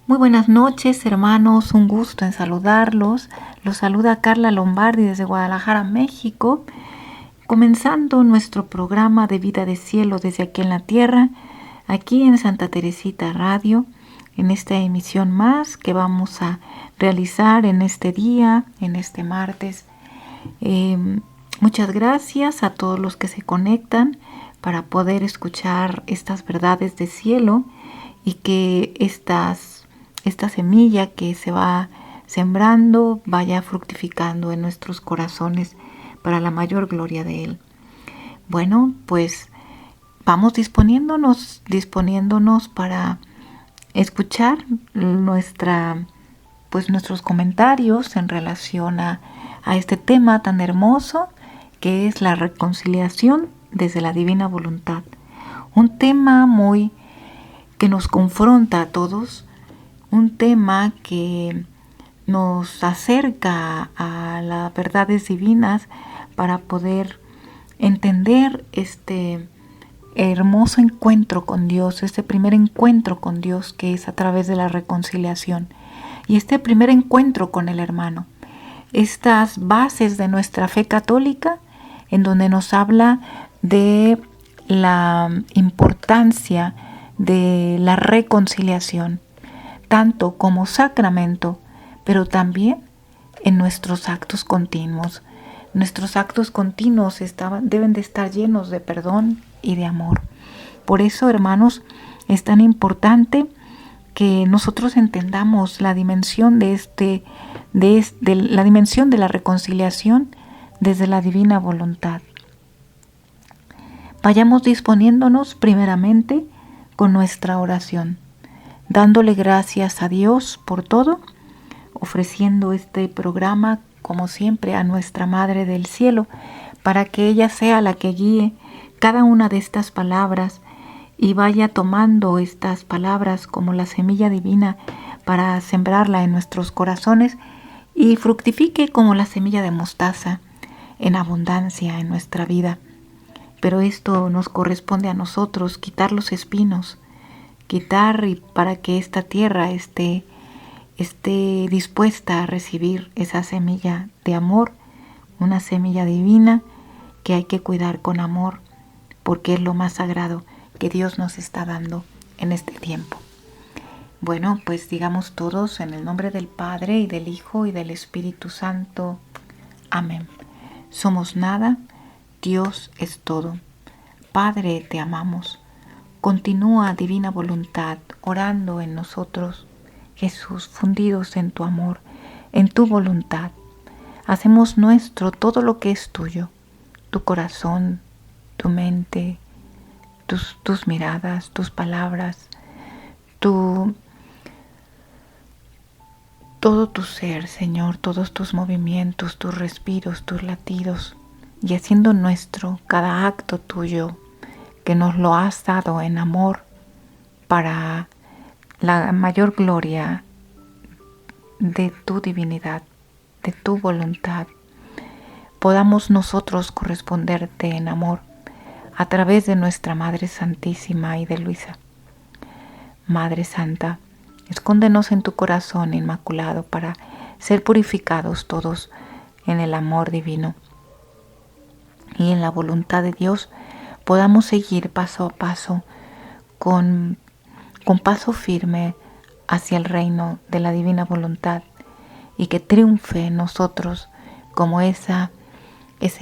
Muy buenas noches, hermanos, un gusto en saludarlos. Los saluda Carla Lombardi desde Guadalajara, México, comenzando nuestro programa de Vida de Cielo desde aquí en la Tierra, aquí en Santa Teresita Radio, en esta emisión más que vamos a realizar en este día, en este martes. Muchas gracias a todos los que se conectan para poder escuchar estas verdades de cielo y que esta semilla que se va sembrando vaya fructificando en nuestros corazones para la mayor gloria de Él. Bueno, pues vamos disponiéndonos para escuchar nuestros comentarios en relación a este tema tan hermoso que es la reconciliación desde la divina voluntad. Un tema que nos confronta a todos, un tema que nos acerca a las verdades divinas para poder entender este hermoso encuentro con Dios, este primer encuentro con Dios que es a través de la reconciliación y este primer encuentro con el hermano. Estas bases de nuestra fe católica en donde nos habla de la importancia de la reconciliación, tanto como sacramento, pero también en nuestros actos continuos. Nuestros actos continuos deben de estar llenos de perdón y de amor. Por eso, hermanos, es tan importante que nosotros entendamos la dimensión de la dimensión de la reconciliación desde la divina voluntad. Vayamos disponiéndonos primeramente con nuestra oración, dándole gracias a Dios por todo, ofreciendo este programa como siempre a nuestra Madre del Cielo, para que ella sea la que guíe cada una de estas palabras y vaya tomando estas palabras como la semilla divina para sembrarla en nuestros corazones y fructifique como la semilla de mostaza en abundancia en nuestra vida. Pero esto nos corresponde a nosotros, quitar los espinos, quitar y para que esta tierra esté dispuesta a recibir esa semilla de amor, una semilla divina que hay que cuidar con amor, porque es lo más sagrado que Dios nos está dando en este tiempo. Bueno, pues digamos todos en el nombre del Padre y del Hijo y del Espíritu Santo. Amén. Somos nada, Dios es todo. Padre, te amamos. Continúa, divina voluntad, orando en nosotros. Jesús, fundidos en tu amor, en tu voluntad. Hacemos nuestro todo lo que es tuyo, tu corazón, tu mente, tus miradas, tus palabras, todo tu ser, Señor, todos tus movimientos, tus respiros, tus latidos, y haciendo nuestro cada acto tuyo, que nos lo has dado en amor para la mayor gloria de tu divinidad, de tu voluntad, podamos nosotros corresponderte en amor a través de nuestra Madre Santísima y de Luisa. Madre Santa, escóndenos en tu corazón inmaculado para ser purificados todos en el amor divino y en la voluntad de Dios podamos seguir paso a paso con paso firme hacia el reino de la divina voluntad y que triunfe en nosotros como ese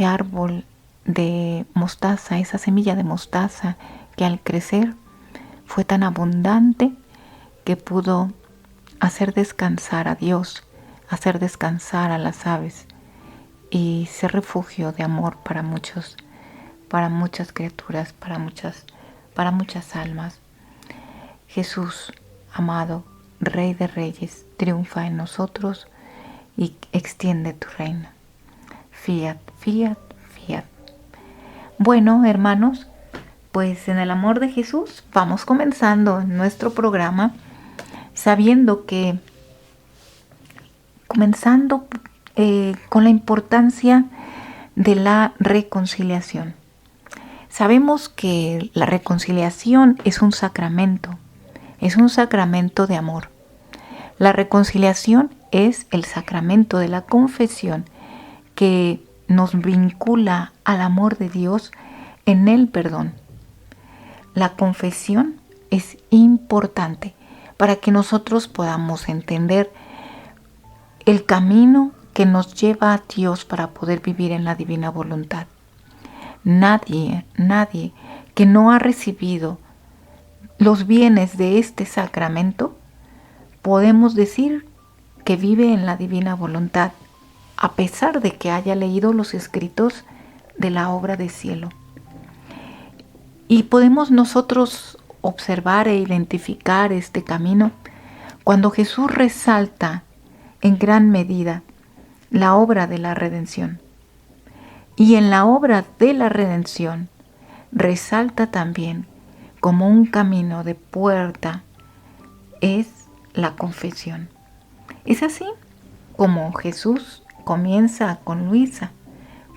árbol de mostaza, esa semilla de mostaza que al crecer fue tan abundante que pudo hacer descansar a Dios, hacer descansar a las aves y ser refugio de amor para muchas criaturas, para muchas almas. Jesús, amado, Rey de Reyes, triunfa en nosotros y extiende tu reino. Fiat, fiat, fiat. Bueno, hermanos, pues en el amor de Jesús vamos comenzando nuestro programa sabiendo que comenzando con la importancia de la reconciliación. Sabemos que la reconciliación es un sacramento de amor. La reconciliación es el sacramento de la confesión que nos vincula al amor de Dios en el perdón. La confesión es importante para que nosotros podamos entender el camino que nos lleva a Dios para poder vivir en la divina voluntad. Nadie que no ha recibido los bienes de este sacramento, podemos decir que vive en la divina voluntad, a pesar de que haya leído los escritos de la obra del cielo. Y podemos nosotros observar e identificar este camino cuando Jesús resalta en gran medida la obra de la redención. Y en la obra de la redención resalta también como un camino de puerta es la confesión. Es así como Jesús comienza con Luisa,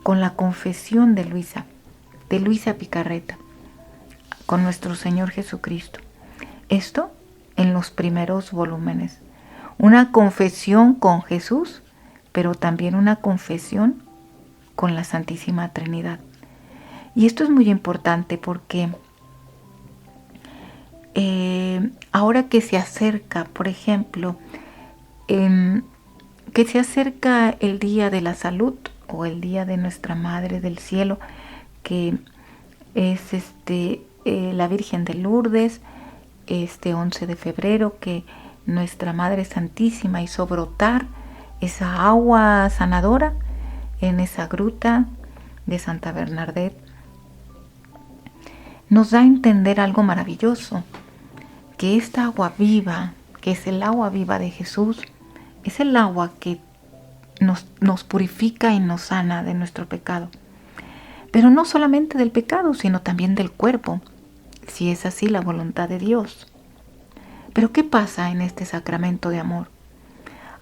con la confesión de Luisa Picarreta, con nuestro Señor Jesucristo. Esto en los primeros volúmenes. Una confesión con Jesús, pero también una confesión con la Santísima Trinidad. Y esto es muy importante porque ahora que se acerca, por ejemplo, que se acerca el Día de la Salud o el Día de Nuestra Madre del Cielo, que es la Virgen de Lourdes, 11 de febrero, que nuestra Madre Santísima hizo brotar esa agua sanadora en esa gruta de Santa Bernadette, nos da a entender algo maravilloso, que esta agua viva, que es el agua viva de Jesús, es el agua que nos purifica y nos sana de nuestro pecado. Pero no solamente del pecado, sino también del cuerpo, si es así la voluntad de Dios. Pero ¿qué pasa en este sacramento de amor?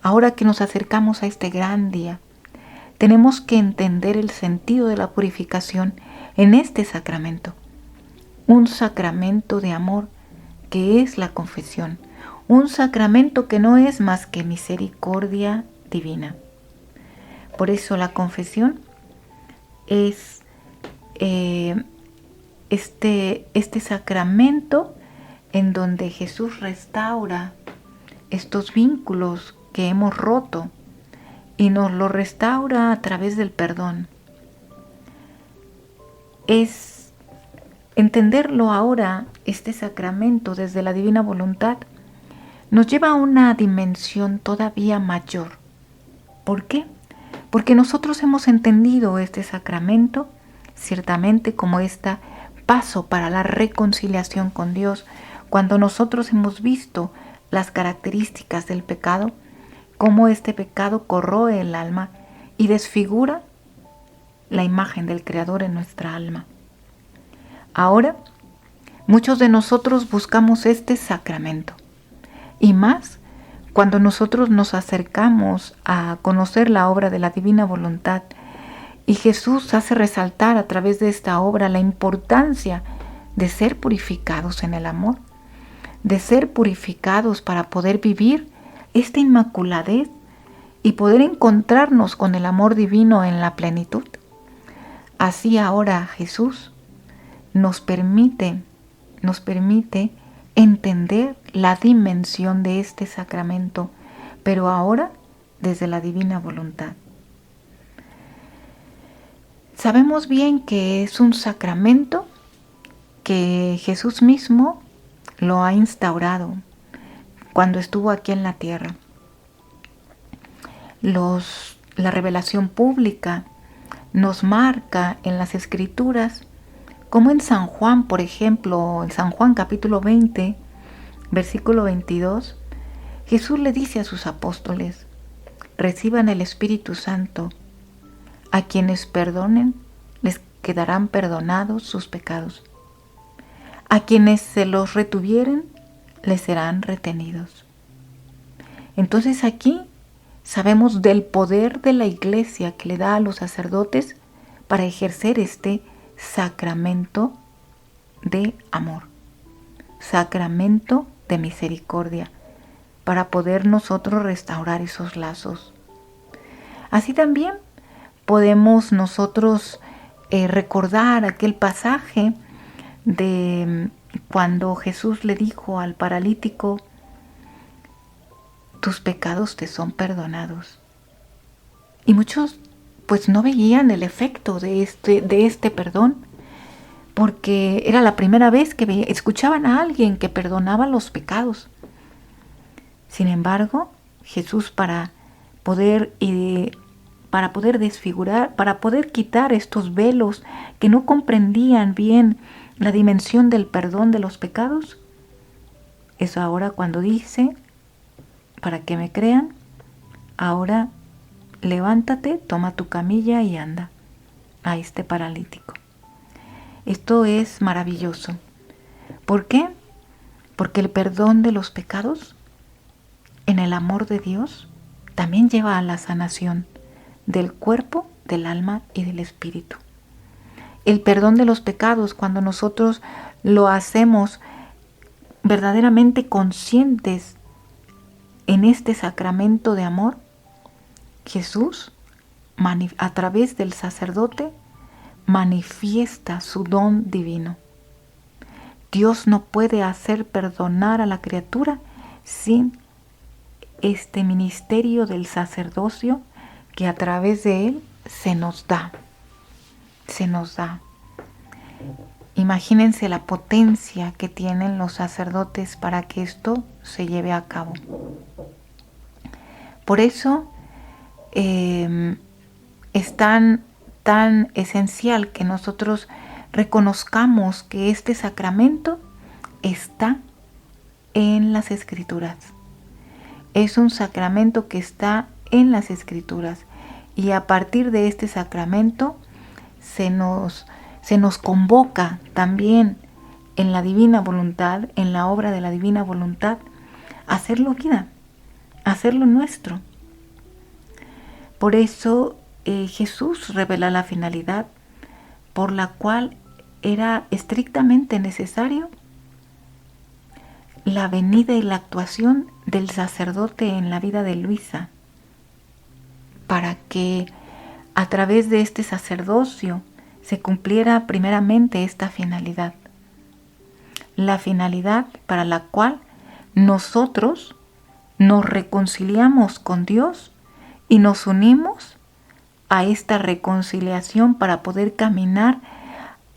Ahora que nos acercamos a este gran día, tenemos que entender el sentido de la purificación en este sacramento. Un sacramento de amor que es la confesión. Un sacramento que no es más que misericordia divina. Por eso la confesión es este sacramento en donde Jesús restaura estos vínculos que hemos roto y nos lo restaura a través del perdón. Es entenderlo ahora, este sacramento desde la divina voluntad, nos lleva a una dimensión todavía mayor. ¿Por qué? Porque nosotros hemos entendido este sacramento ciertamente como este paso para la reconciliación con Dios, cuando nosotros hemos visto las características del pecado, cómo este pecado corroe el alma y desfigura la imagen del Creador en nuestra alma. Ahora, muchos de nosotros buscamos este sacramento, y más cuando nosotros nos acercamos a conocer la obra de la divina voluntad, y Jesús hace resaltar a través de esta obra la importancia de ser purificados en el amor, de ser purificados para poder vivir esta inmaculadez y poder encontrarnos con el amor divino en la plenitud. Así ahora Jesús nos permite entender la dimensión de este sacramento, pero ahora desde la divina voluntad. Sabemos bien que es un sacramento que Jesús mismo lo ha instaurado cuando estuvo aquí en la tierra. La revelación pública nos marca en las Escrituras, como en San Juan, por ejemplo, en San Juan capítulo 20, versículo 22, Jesús le dice a sus apóstoles: reciban el Espíritu Santo. A quienes perdonen, les quedarán perdonados sus pecados. A quienes se los retuvieren, les serán retenidos. Entonces aquí sabemos del poder de la Iglesia que le da a los sacerdotes para ejercer este sacramento de amor, sacramento de misericordia, para poder nosotros restaurar esos lazos. Así también podemos nosotros recordar aquel pasaje de cuando Jesús le dijo al paralítico: tus pecados te son perdonados. Y muchos pues no veían el efecto de este perdón, porque era la primera vez que escuchaban a alguien que perdonaba los pecados. Sin embargo, Jesús para poder desfigurar, para poder quitar estos velos que no comprendían bien la dimensión del perdón de los pecados, es ahora cuando dice, para que me crean, ahora levántate, toma tu camilla y anda, a este paralítico. Esto es maravilloso. ¿Por qué? Porque el perdón de los pecados, en el amor de Dios, también lleva a la sanación del cuerpo, del alma y del espíritu. El perdón de los pecados, cuando nosotros lo hacemos verdaderamente conscientes en este sacramento de amor, Jesús, a través del sacerdote, manifiesta su don divino. Dios no puede hacer perdonar a la criatura sin este ministerio del sacerdocio que a través de él se nos da. Imagínense la potencia que tienen los sacerdotes para que esto se lleve a cabo. Por eso es tan esencial que nosotros reconozcamos que este sacramento está en las Escrituras. Es un sacramento que está en las Escrituras, y a partir de este sacramento se nos convoca también en la divina voluntad, en la obra de la divina voluntad, a hacerlo vida, a hacerlo nuestro. Por eso Jesús revela la finalidad por la cual era estrictamente necesario la venida y la actuación del sacerdote en la vida de Luisa, para que a través de este sacerdocio se cumpliera primeramente esta finalidad, la finalidad para la cual nosotros nos reconciliamos con Dios y nos unimos a esta reconciliación para poder caminar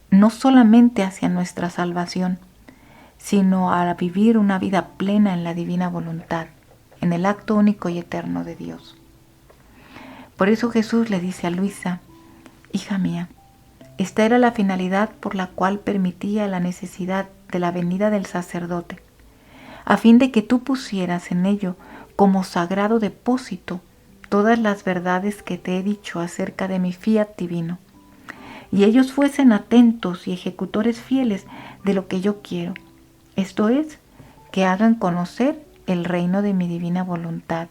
no solamente hacia nuestra salvación, sino a vivir una vida plena en la divina voluntad, en el acto único y eterno de Dios. Por eso Jesús le dice a Luisa: hija mía, esta era la finalidad por la cual permitía la necesidad de la venida del sacerdote, a fin de que tú pusieras en ello como sagrado depósito todas las verdades que te he dicho acerca de mi fiat divino, y ellos fuesen atentos y ejecutores fieles de lo que yo quiero, esto es, que hagan conocer el reino de mi divina voluntad.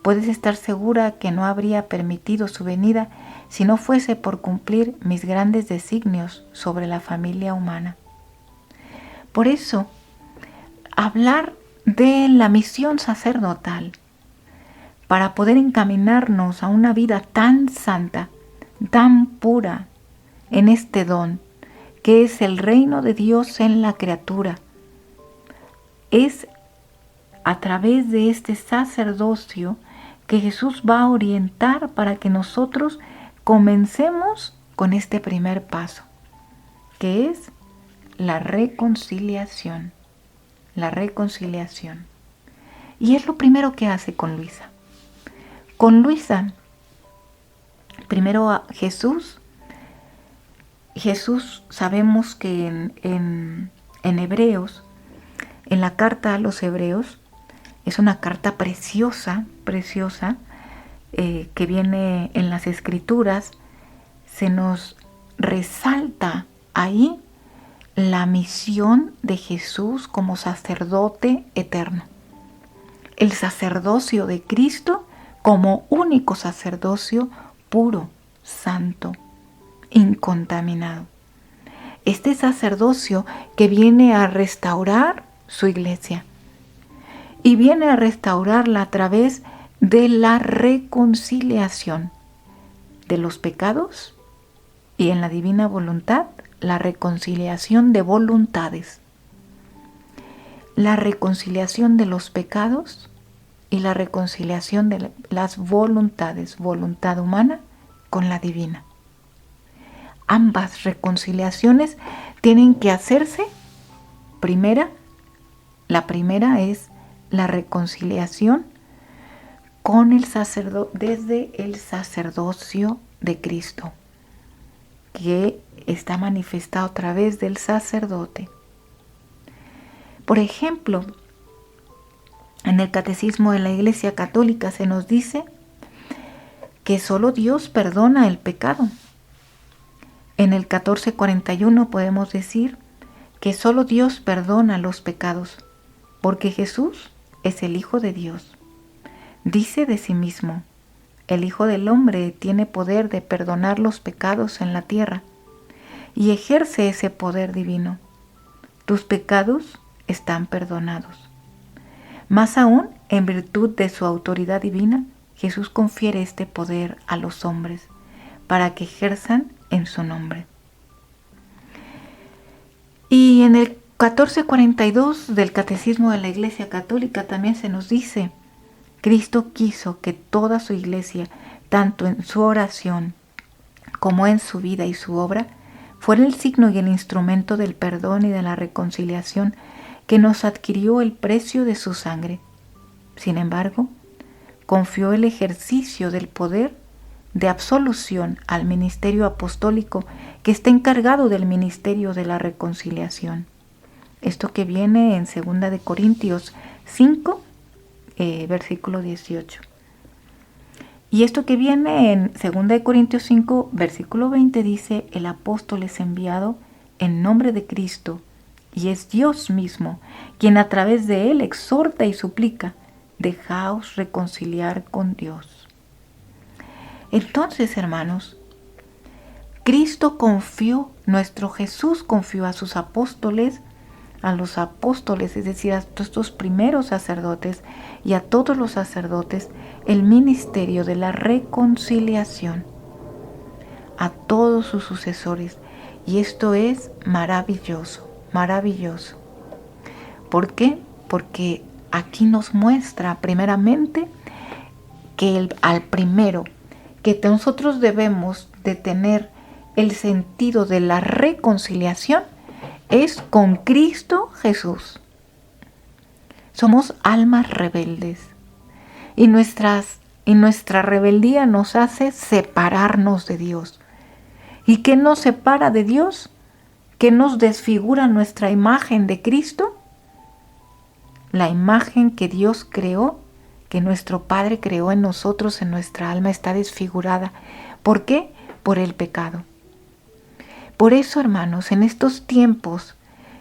Puedes estar segura que no habría permitido su venida si no fuese por cumplir mis grandes designios sobre la familia humana. Por eso, hablar de la misión sacerdotal para poder encaminarnos a una vida tan santa, tan pura en este don, que es el reino de Dios en la criatura, es a través de este sacerdocio que Jesús va a orientar para que nosotros comencemos con este primer paso, que es la reconciliación. La reconciliación. Y es lo primero que hace con Luisa. Con Luisa, primero a Jesús sabemos que en Hebreos, en la carta a los Hebreos, es una carta preciosa, que viene en las Escrituras. Se nos resalta ahí la misión de Jesús como sacerdote eterno. El sacerdocio de Cristo como único sacerdocio puro, santo, incontaminado. Este sacerdocio que viene a restaurar su iglesia. y viene a restaurarla a través de la reconciliación de los pecados y en la divina voluntad, la reconciliación de voluntades. La reconciliación de los pecados y la reconciliación de las voluntades, voluntad humana con la divina. Ambas reconciliaciones tienen que hacerse. La primera es la reconciliación con el desde el sacerdocio de Cristo, que está manifestado a través del sacerdote. Por ejemplo, en el Catecismo de la Iglesia Católica se nos dice que solo Dios perdona el pecado. En el 1441 podemos decir que solo Dios perdona los pecados, porque Jesús es el Hijo de Dios. Dice de sí mismo: el Hijo del Hombre tiene poder de perdonar los pecados en la tierra, y ejerce ese poder divino. Tus pecados están perdonados. Más aún, en virtud de su autoridad divina, Jesús confiere este poder a los hombres para que ejerzan en su nombre. Y en el 1442 del Catecismo de la Iglesia Católica también se nos dice: Cristo quiso que toda su Iglesia, tanto en su oración como en su vida y su obra, fuera el signo y el instrumento del perdón y de la reconciliación que nos adquirió el precio de su sangre. Sin embargo, confió el ejercicio del poder de absolución al ministerio apostólico que está encargado del ministerio de la reconciliación. Esto que viene en 2 de Corintios 5, versículo 18. Y esto que viene en 2 de Corintios 5, versículo 20 dice: el apóstol es enviado en nombre de Cristo, y es Dios mismo quien a través de él exhorta y suplica: dejaos reconciliar con Dios. Entonces, hermanos, nuestro Jesús confió a sus apóstoles, es decir, a estos primeros sacerdotes y a todos los sacerdotes, el ministerio de la reconciliación, a todos sus sucesores. Y esto es maravilloso, maravilloso. ¿Por qué? Porque aquí nos muestra primeramente que al primero, que nosotros debemos de tener el sentido de la reconciliación, es con Cristo Jesús. Somos almas rebeldes y nuestra rebeldía nos hace separarnos de Dios. ¿Y qué nos separa de Dios? ¿Qué nos desfigura nuestra imagen de Cristo? La imagen que Dios creó, que nuestro Padre creó en nosotros, en nuestra alma, está desfigurada. ¿Por qué? Por el pecado. Por eso, hermanos, en estos tiempos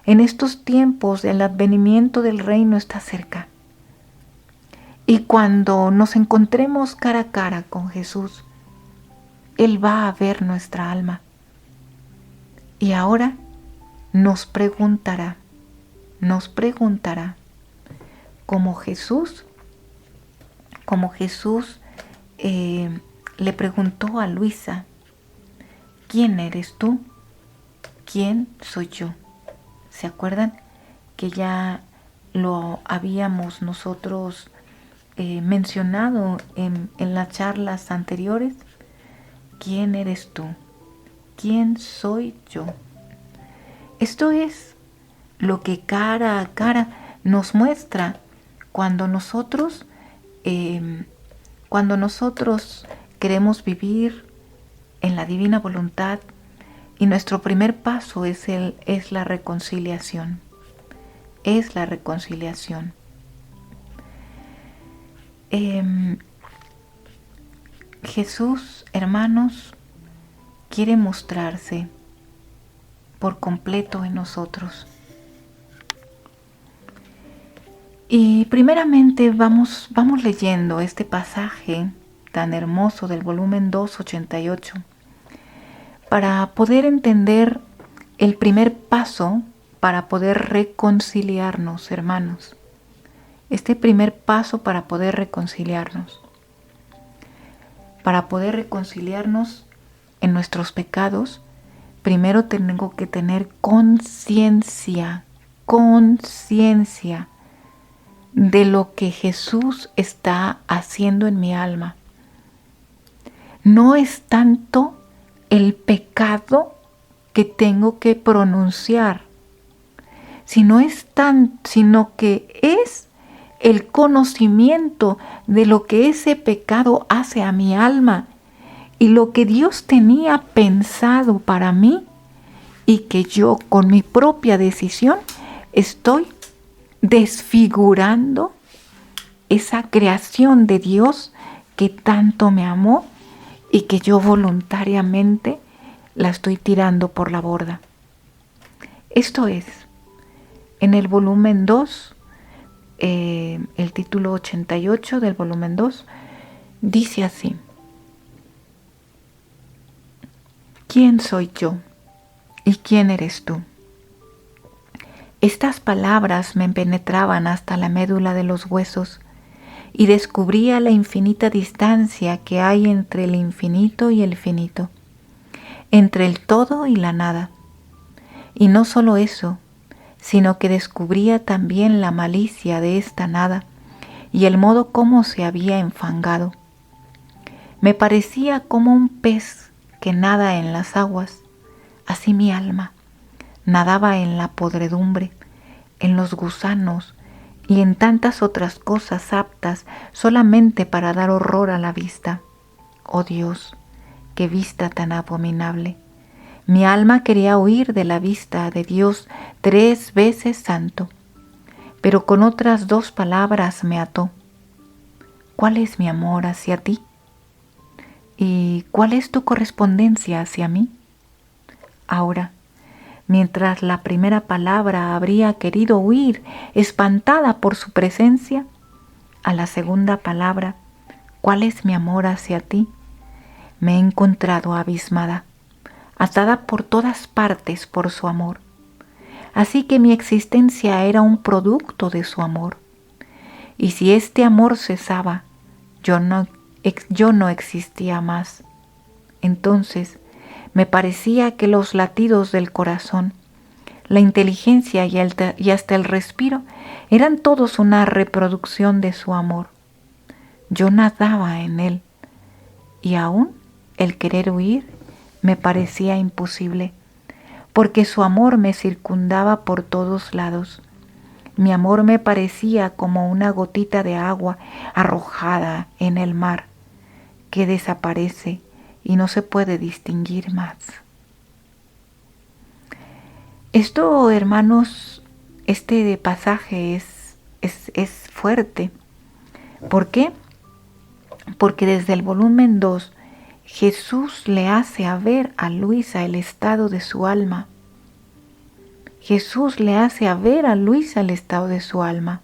el advenimiento del reino está cerca. Y cuando nos encontremos cara a cara con Jesús, Él va a ver nuestra alma. Y ahora nos preguntará, como Jesús le preguntó a Luisa: ¿quién eres tú? ¿Quién soy yo? ¿Se acuerdan que ya lo habíamos nosotros mencionado en las charlas anteriores? ¿Quién eres tú? ¿Quién soy yo? Esto es lo que cara a cara nos muestra cuando nosotros queremos vivir en la divina voluntad, y nuestro primer paso es la reconciliación. Es la reconciliación. Jesús, hermanos, quiere mostrarse por completo en nosotros. Y primeramente vamos leyendo este pasaje tan hermoso del volumen 288 para poder entender el primer paso para poder reconciliarnos, hermanos. este primer paso para poder reconciliarnos. Para poder reconciliarnos en nuestros pecados, primero tengo que tener conciencia de lo que Jesús está haciendo en mi alma. No es tanto el pecado que tengo que pronunciar, sino que es el conocimiento de lo que ese pecado hace a mi alma y lo que Dios tenía pensado para mí y que yo con mi propia decisión estoy desfigurando esa creación de Dios que tanto me amó y que yo voluntariamente la estoy tirando por la borda. Esto es, en el volumen 2, el título 88 del volumen 2, dice así: ¿Quién soy yo y quién eres tú? Estas palabras me penetraban hasta la médula de los huesos y descubría la infinita distancia que hay entre el infinito y el finito, entre el todo y la nada. Y no solo eso, sino que descubría también la malicia de esta nada y el modo como se había enfangado. Me parecía como un pez que nada en las aguas, así mi alma nadaba en la podredumbre, en los gusanos y en tantas otras cosas aptas solamente para dar horror a la vista. Oh Dios, qué vista tan abominable. Mi alma quería huir de la vista de Dios 3 veces santo, pero con otras 2 palabras me ató. ¿Cuál es mi amor hacia ti? ¿Y cuál es tu correspondencia hacia mí? Ahora, mientras la primera palabra habría querido huir, espantada por su presencia, a la segunda palabra, ¿cuál es mi amor hacia ti?, me he encontrado abismada, atada por todas partes por su amor. Así que mi existencia era un producto de su amor. Y si este amor cesaba, yo no existía más. Entonces me parecía que los latidos del corazón, la inteligencia y hasta el respiro eran todos una reproducción de su amor. Yo nadaba en él y aún el querer huir me parecía imposible, porque su amor me circundaba por todos lados. Mi amor me parecía como una gotita de agua arrojada en el mar, que desaparece y no se puede distinguir más. Esto, hermanos, este pasaje es fuerte. ¿Por qué? Porque desde el volumen 2 Jesús le hace ver a Luisa el estado de su alma. Jesús le hace ver a Luisa el estado de su alma.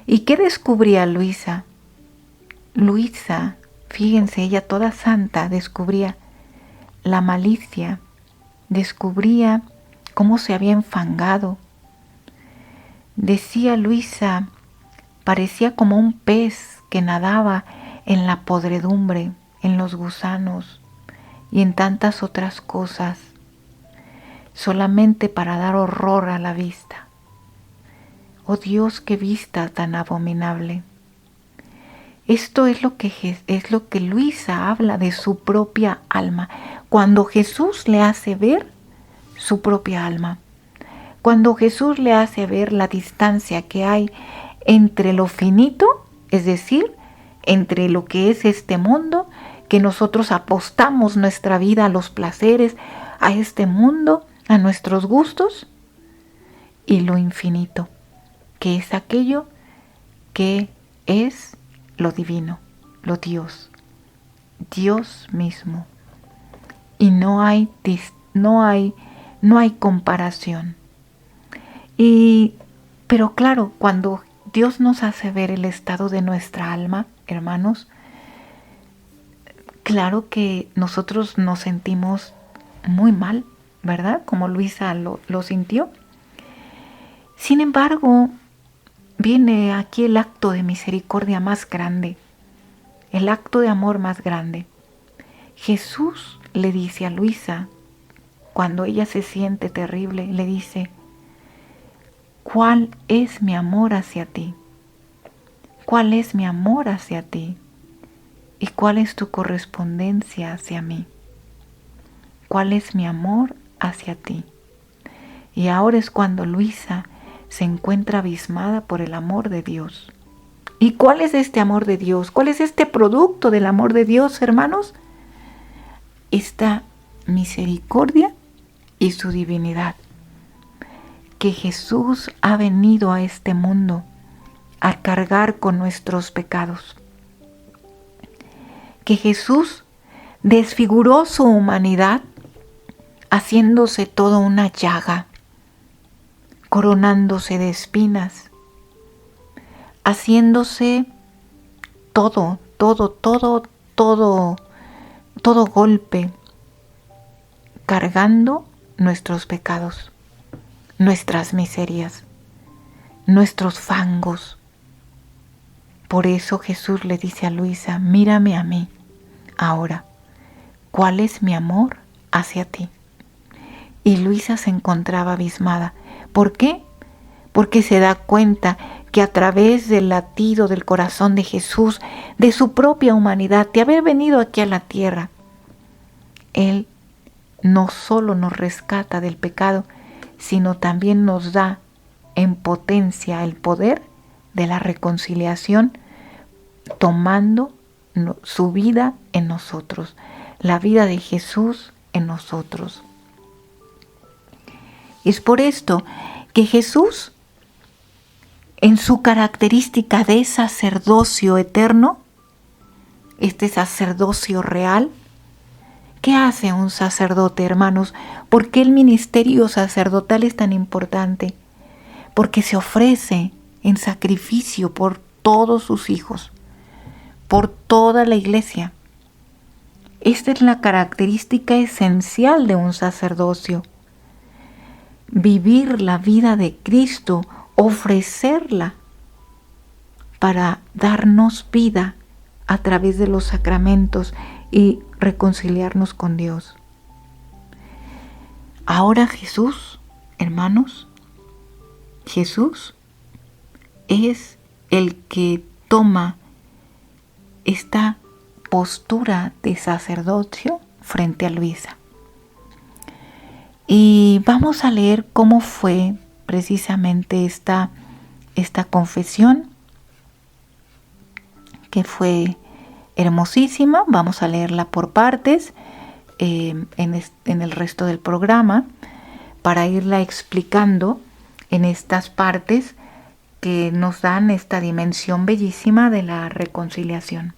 ¿Y qué descubría Luisa? Luisa, fíjense, ella toda santa, descubría la malicia, descubría cómo se había enfangado. Decía Luisa, parecía como un pez que nadaba en la podredumbre, en los gusanos y en tantas otras cosas, solamente para dar horror a la vista. Oh Dios, qué vista tan abominable. Esto es lo que Luisa habla de su propia alma, cuando Jesús le hace ver su propia alma, cuando Jesús le hace ver la distancia que hay entre lo finito, es decir, entre lo que es este mundo, que nosotros apostamos nuestra vida a los placeres, a este mundo, a nuestros gustos, y lo infinito, que es aquello que es lo divino, lo Dios mismo. Y no hay comparación. Pero claro, cuando Dios nos hace ver el estado de nuestra alma, hermanos, claro que nosotros nos sentimos muy mal, ¿verdad? Como Luisa lo sintió. Sin embargo, viene aquí el acto de misericordia más grande, el acto de amor más grande. Jesús le dice a Luisa, cuando ella se siente terrible, le dice: ¿cuál es mi amor hacia ti? ¿Cuál es mi amor hacia ti? ¿Y cuál es tu correspondencia hacia mí? ¿Cuál es mi amor hacia ti? Y ahora es cuando Luisa se encuentra abismada por el amor de Dios. ¿Y cuál es este amor de Dios? ¿Cuál es este producto del amor de Dios, hermanos? Esta misericordia y su divinidad. Que Jesús ha venido a este mundo a cargar con nuestros pecados. Que Jesús desfiguró su humanidad haciéndose toda una llaga, coronándose de espinas, haciéndose todo golpe, cargando nuestros pecados, nuestras miserias, nuestros fangos. Por eso Jesús le dice a Luisa: mírame a mí ahora, ¿cuál es mi amor hacia ti? Y Luisa se encontraba abismada. ¿Por qué? Porque se da cuenta que a través del latido del corazón de Jesús, de su propia humanidad, de haber venido aquí a la tierra, Él no solo nos rescata del pecado, sino también nos da en potencia el poder de la reconciliación, tomando su vida en nosotros, la vida de Jesús en nosotros. Es por esto que Jesús, en su característica de sacerdocio eterno, este sacerdocio real, ¿qué hace un sacerdote, hermanos? ¿Por qué el ministerio sacerdotal es tan importante? Porque se ofrece en sacrificio por todos sus hijos, por toda la iglesia. Esta es la característica esencial de un sacerdocio. Vivir la vida de Cristo, ofrecerla para darnos vida a través de los sacramentos y reconciliarnos con Dios. Ahora Jesús, hermanos, Jesús es el que toma esta postura de sacerdocio frente a Luisa. Y vamos a leer cómo fue precisamente esta confesión, que fue hermosísima. Vamos a leerla por partes en el resto del programa, para irla explicando en estas partes que nos dan esta dimensión bellísima de la reconciliación.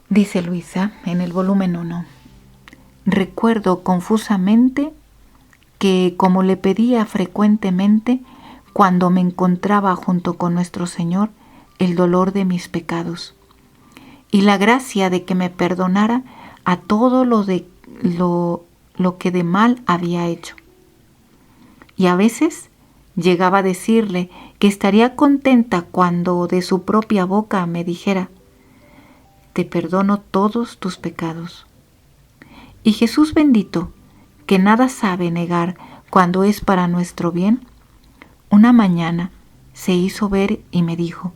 Dice Luisa en el volumen 1: recuerdo confusamente que, como le pedía frecuentemente cuando me encontraba junto con nuestro Señor, el dolor de mis pecados y la gracia de que me perdonara a todo lo que de mal había hecho. Y a veces llegaba a decirle que estaría contenta cuando de su propia boca me dijera: te perdono todos tus pecados. Y Jesús bendito, que nada sabe negar cuando es para nuestro bien, una mañana se hizo ver y me dijo: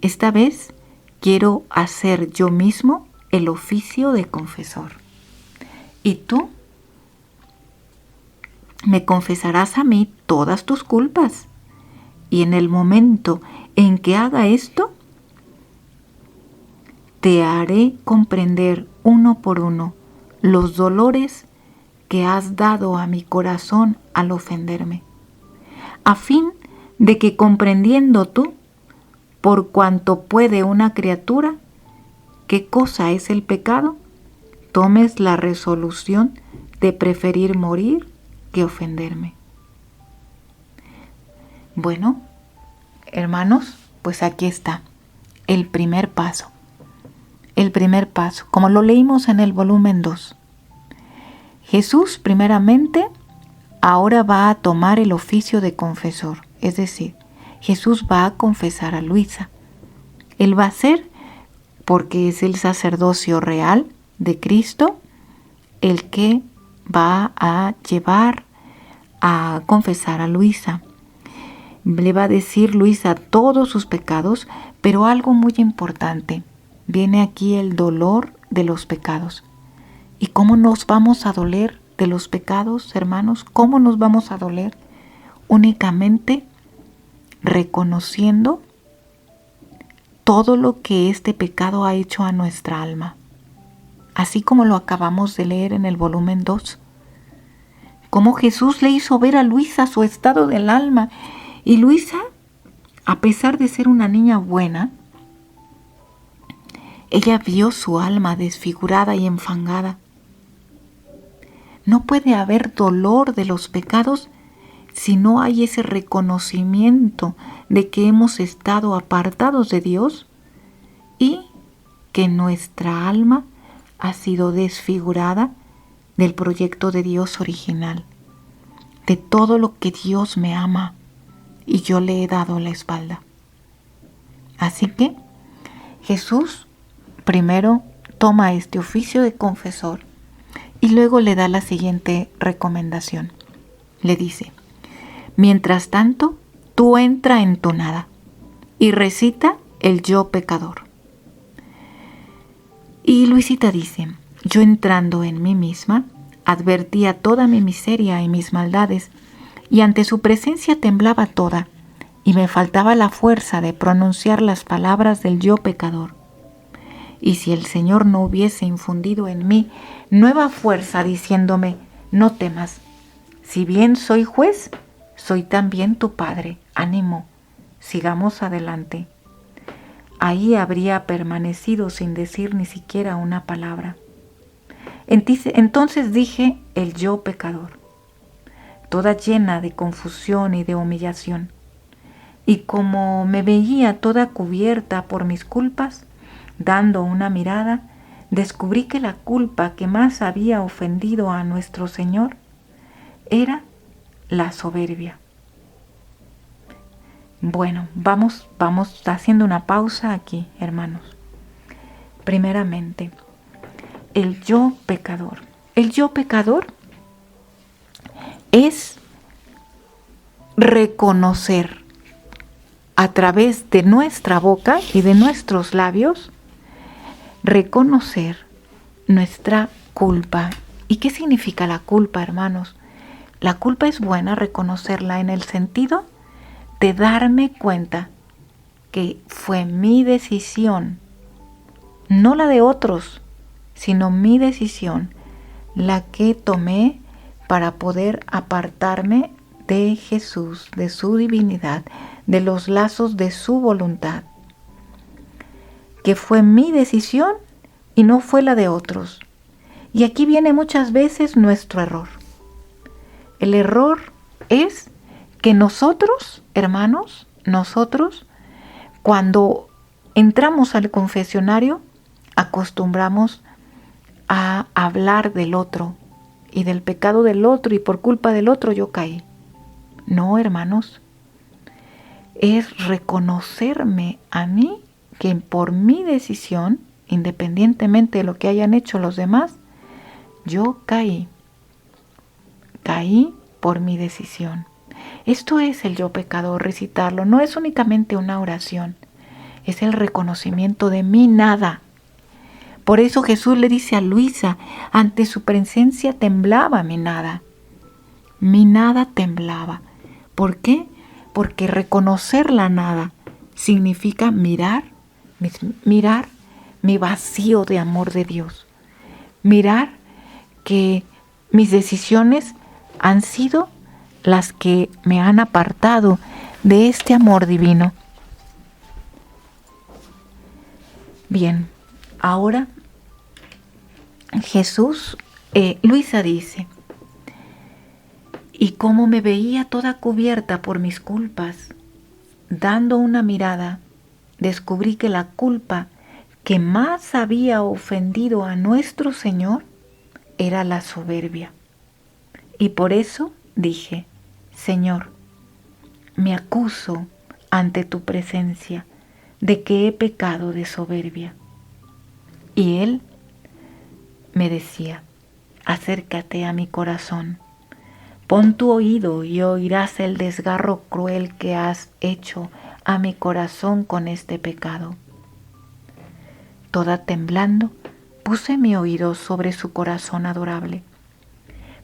esta vez quiero hacer yo mismo el oficio de confesor. Y tú me confesarás a mí todas tus culpas. Y en el momento en que haga esto, te haré comprender uno por uno los dolores que has dado a mi corazón al ofenderme, a fin de que, comprendiendo tú, por cuanto puede una criatura, qué cosa es el pecado, tomes la resolución de preferir morir que ofenderme. Bueno, hermanos, pues aquí está el primer paso. El primer paso, como lo leímos en el volumen 2. Jesús primeramente ahora va a tomar el oficio de confesor. Es decir, Jesús va a confesar a Luisa. Él va a ser, porque es el sacerdocio real de Cristo, el que va a llevar a confesar a Luisa. Le va a decir Luisa todos sus pecados, pero algo muy importante. Viene aquí el dolor de los pecados. ¿Y cómo nos vamos a doler de los pecados, hermanos? ¿Cómo nos vamos a doler? Únicamente reconociendo todo lo que este pecado ha hecho a nuestra alma. Así como lo acabamos de leer en el volumen 2. Cómo Jesús le hizo ver a Luisa su estado del alma. Y Luisa, a pesar de ser una niña buena, ella vio su alma desfigurada y enfangada. No puede haber dolor de los pecados si no hay ese reconocimiento de que hemos estado apartados de Dios y que nuestra alma ha sido desfigurada del proyecto de Dios original, de todo lo que Dios me ama y yo le he dado la espalda. Así que Jesús primero toma este oficio de confesor y luego le da la siguiente recomendación. Le dice: mientras tanto, tú entra en tu nada y recita el yo pecador. Y Luisita dice: yo entrando en mí misma, advertía toda mi miseria y mis maldades, y ante su presencia temblaba toda, y me faltaba la fuerza de pronunciar las palabras del yo pecador. Y si el Señor no hubiese infundido en mí nueva fuerza diciéndome: no temas, si bien soy juez, soy también tu Padre, ánimo, sigamos adelante. Ahí habría permanecido sin decir ni siquiera una palabra. Entonces dije el yo pecador, toda llena de confusión y de humillación. Y como me veía toda cubierta por mis culpas, dando una mirada, descubrí que la culpa que más había ofendido a nuestro Señor era la soberbia. Bueno, vamos haciendo una pausa aquí, hermanos. Primeramente, el yo pecador. El yo pecador es reconocer a través de nuestra boca y de nuestros labios, reconocer nuestra culpa. ¿Y qué significa la culpa, hermanos? La culpa es buena reconocerla en el sentido de darme cuenta que fue mi decisión, no la de otros, sino mi decisión, la que tomé para poder apartarme de Jesús, de su divinidad, de los lazos de su voluntad, que fue mi decisión y no fue la de otros. Y aquí viene muchas veces nuestro error. El error es que nosotros, hermanos, cuando entramos al confesionario, acostumbramos a hablar del otro y del pecado del otro, y por culpa del otro yo caí. No, hermanos, es reconocerme a mí que por mi decisión, independientemente de lo que hayan hecho los demás, yo caí por mi decisión. Esto es el yo pecador, recitarlo. No es únicamente una oración, es el reconocimiento de mi nada. Por eso Jesús le dice a Luisa: ante su presencia temblaba mi nada. Mi nada temblaba. ¿Por qué? Porque reconocer la nada significa mirar mi vacío de amor de Dios. Mirar que mis decisiones han sido las que me han apartado de este amor divino. Bien, ahora Luisa dice: y como me veía toda cubierta por mis culpas, dando una mirada, descubrí que la culpa que más había ofendido a nuestro Señor era la soberbia. Y por eso dije: Señor, me acuso ante tu presencia de que he pecado de soberbia. Y él me decía, acércate a mi corazón, pon tu oído y oirás el desgarro cruel que has hecho a mi corazón con este pecado. Toda temblando, puse mi oído sobre su corazón adorable.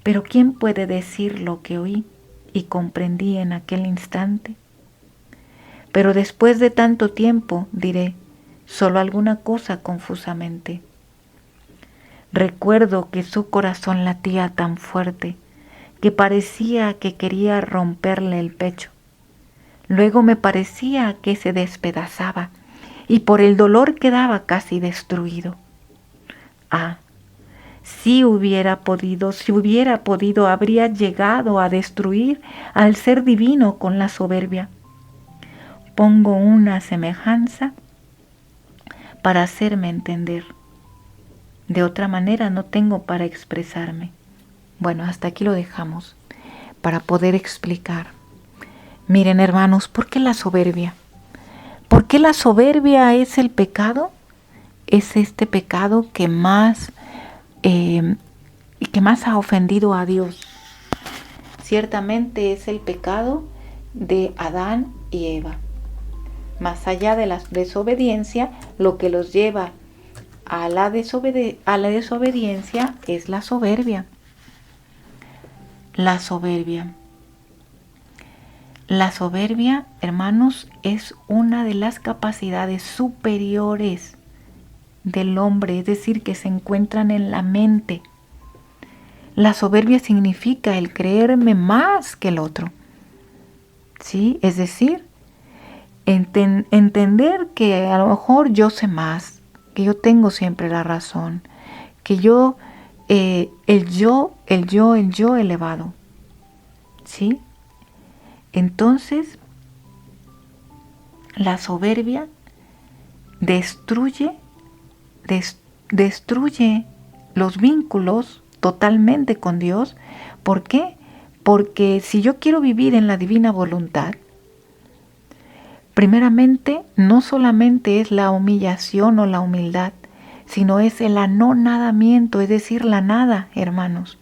Pero ¿quién puede decir lo que oí y comprendí en aquel instante? Pero después de tanto tiempo diré solo alguna cosa confusamente. Recuerdo que su corazón latía tan fuerte que parecía que quería romperle el pecho. Luego me parecía que se despedazaba y por el dolor quedaba casi destruido. Ah, si hubiera podido, habría llegado a destruir al ser divino con la soberbia. Pongo una semejanza para hacerme entender. De otra manera no tengo para expresarme. Bueno, hasta aquí lo dejamos para poder explicar. Miren, hermanos, ¿por qué la soberbia? ¿Por qué la soberbia es el pecado? Es este pecado que más ha ofendido a Dios. Ciertamente es el pecado de Adán y Eva. Más allá de la desobediencia, lo que los lleva a la desobediencia es la soberbia. La soberbia. La soberbia, hermanos, es una de las capacidades superiores del hombre, es decir, que se encuentran en la mente. La soberbia significa el creerme más que el otro. ¿Sí? Es decir, entender que a lo mejor yo sé más, que yo tengo siempre la razón, que yo, el yo elevado. ¿Sí? Entonces, la soberbia destruye los vínculos totalmente con Dios. ¿Por qué? Porque si yo quiero vivir en la divina voluntad, primeramente no solamente es la humillación o la humildad, sino es el anonadamiento, es decir, la nada, hermanos.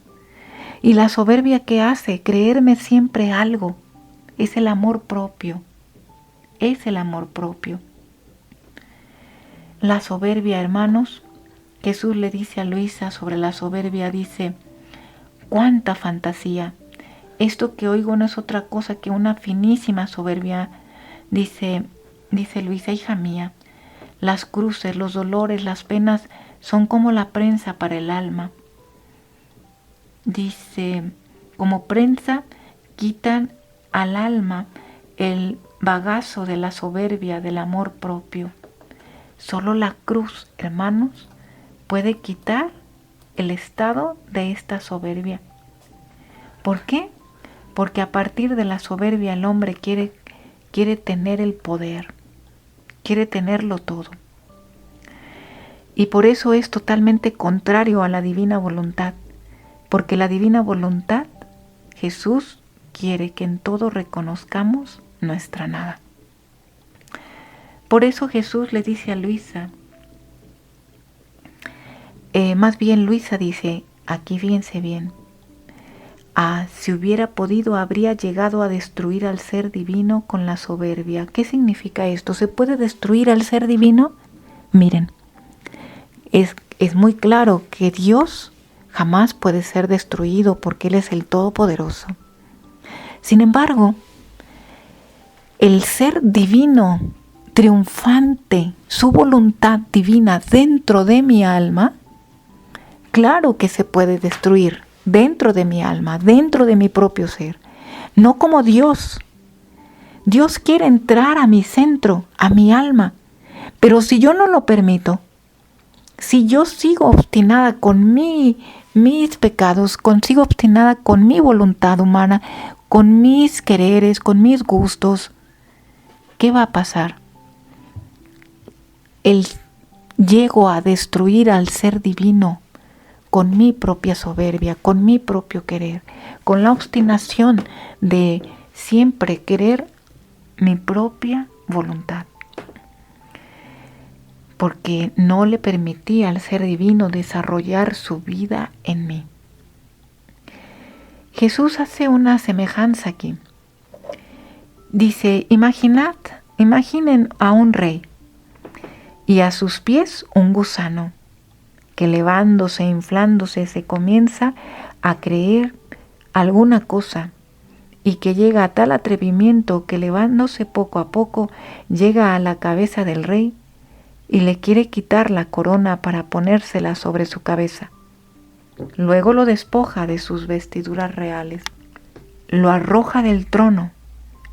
Y la soberbia que hace creerme siempre algo, es el amor propio, es el amor propio. La soberbia, hermanos, Jesús le dice a Luisa sobre la soberbia, dice, ¡cuánta fantasía! Esto que oigo no es otra cosa que una finísima soberbia. Dice Luisa, hija mía, las cruces, los dolores, las penas son como la prensa para el alma. Dice, como prensa quitan al alma el bagazo de la soberbia, del amor propio. Solo la cruz, hermanos, puede quitar el estado de esta soberbia. ¿Por qué? Porque a partir de la soberbia el hombre quiere tener el poder, quiere tenerlo todo. Y por eso es totalmente contrario a la divina voluntad, porque la divina voluntad, Jesús quiere que en todo reconozcamos nuestra nada. Por eso Jesús le dice a Luisa, más bien Luisa dice, aquí fíjense bien, si hubiera podido habría llegado a destruir al ser divino con la soberbia. ¿Qué significa esto? ¿Se puede destruir al ser divino? Miren, es muy claro que Dios jamás puede ser destruido porque Él es el Todopoderoso. Sin embargo, el ser divino, triunfante, su voluntad divina dentro de mi alma, claro que se puede destruir dentro de mi alma, dentro de mi propio ser. No como Dios. Dios quiere entrar a mi centro, a mi alma. Pero si yo no lo permito, si yo sigo obstinada con mis pecados, sigo obstinada con mi voluntad humana, con mis quereres, con mis gustos, ¿qué va a pasar? Llego a destruir al ser divino con mi propia soberbia, con mi propio querer, con la obstinación de siempre querer mi propia voluntad, porque no le permití al ser divino desarrollar su vida en mí. Jesús hace una semejanza aquí. Dice, imaginen a un rey y a sus pies un gusano que elevándose, inflándose, se comienza a creer alguna cosa y que llega a tal atrevimiento que elevándose poco a poco llega a la cabeza del rey y le quiere quitar la corona para ponérsela sobre su cabeza. Luego lo despoja de sus vestiduras reales, lo arroja del trono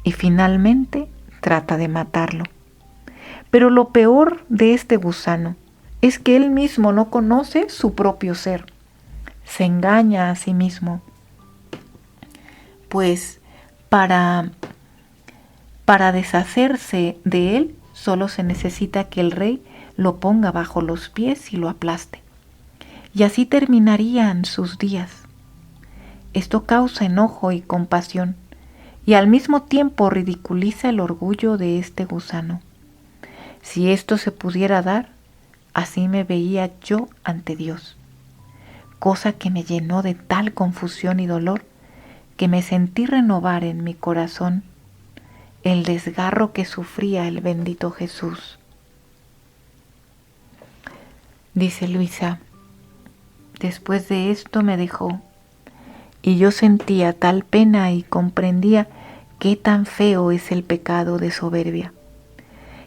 y finalmente trata de matarlo. Pero lo peor de este gusano es que él mismo no conoce su propio ser. Se engaña a sí mismo. Pues para deshacerse de él, solo se necesita que el rey lo ponga bajo los pies y lo aplaste. Y así terminarían sus días. Esto causa enojo y compasión, y al mismo tiempo ridiculiza el orgullo de este gusano. Si esto se pudiera dar, así me veía yo ante Dios, cosa que me llenó de tal confusión y dolor que me sentí renovar en mi corazón el desgarro que sufría el bendito Jesús. Dice Luisa, después de esto me dejó, y yo sentía tal pena y comprendía qué tan feo es el pecado de soberbia,